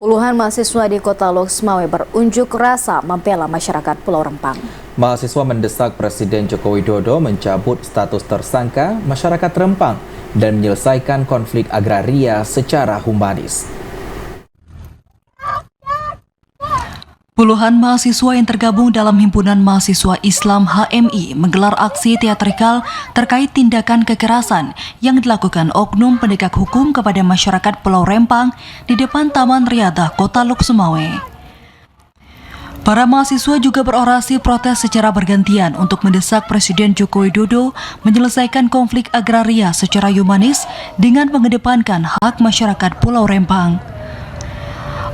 Puluhan mahasiswa di Kota Loksmawe berunjuk rasa membela masyarakat Pulau Rempang. Mahasiswa mendesak Presiden Joko Widodo mencabut status tersangka masyarakat Rempang dan menyelesaikan konflik agraria secara humanis. Puluhan mahasiswa yang tergabung dalam Himpunan Mahasiswa Islam HMI menggelar aksi teatrikal terkait tindakan kekerasan yang dilakukan oknum penegak hukum kepada masyarakat Pulau Rempang di depan Taman Riadah Kota Loksmawe. Para mahasiswa juga berorasi protes secara bergantian untuk mendesak Presiden Joko Widodo menyelesaikan konflik agraria secara humanis dengan mengedepankan hak masyarakat Pulau Rempang.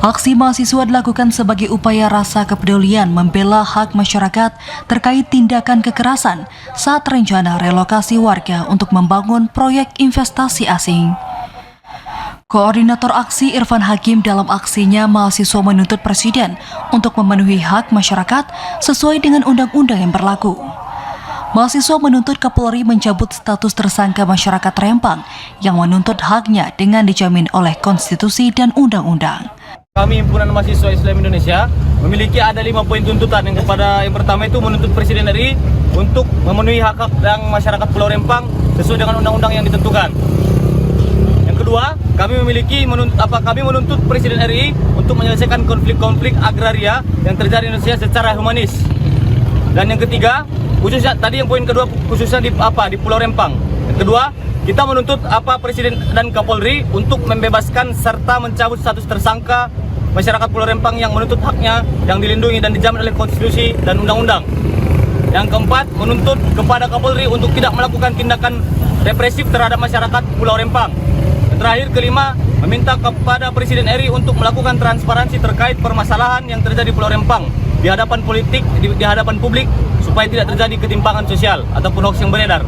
Aksi mahasiswa dilakukan sebagai upaya rasa kepedulian membela hak masyarakat terkait tindakan kekerasan saat rencana relokasi warga untuk membangun proyek investasi asing. Koordinator aksi Irfan Hakim dalam aksinya mahasiswa menuntut Presiden untuk memenuhi hak masyarakat sesuai dengan undang-undang yang berlaku. Mahasiswa menuntut Kapolri mencabut status tersangka masyarakat Rempang yang menuntut haknya dengan dijamin oleh konstitusi dan undang-undang. Kami Himpunan Mahasiswa Islam Indonesia memiliki ada 5 poin tuntutan. Yang pertama itu menuntut Presiden RI untuk memenuhi hak-hak yang masyarakat Pulau Rempang sesuai dengan undang-undang yang ditentukan. Yang kedua, kami menuntut Presiden RI untuk menyelesaikan konflik-konflik agraria yang terjadi di Indonesia secara humanis. Dan yang ketiga, khususnya tadi yang poin kedua khususnya di Pulau Rempang. Yang kedua, kita menuntut Presiden dan Kapolri untuk membebaskan serta mencabut status tersangka masyarakat Pulau Rempang yang menuntut haknya yang dilindungi dan dijamin oleh konstitusi dan undang-undang. Yang keempat, menuntut kepada Kapolri untuk tidak melakukan tindakan represif terhadap masyarakat Pulau Rempang. Yang terakhir, kelima, meminta kepada Presiden RI untuk melakukan transparansi terkait permasalahan yang terjadi di Pulau Rempang di hadapan di hadapan publik supaya tidak terjadi ketimpangan sosial ataupun hoax yang beredar.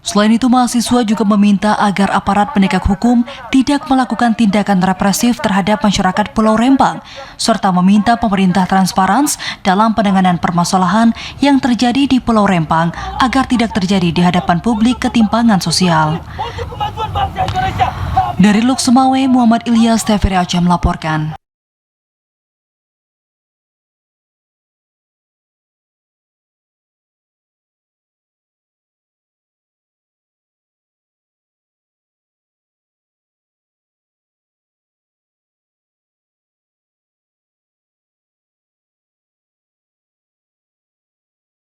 Selain itu, mahasiswa juga meminta agar aparat penegak hukum tidak melakukan tindakan represif terhadap masyarakat Pulau Rempang, serta meminta pemerintah transparans dalam penanganan permasalahan yang terjadi di Pulau Rempang agar tidak terjadi di hadapan publik ketimpangan sosial. Dari Loksmawe, Muhammad Ilyas, TVRI Aceh melaporkan.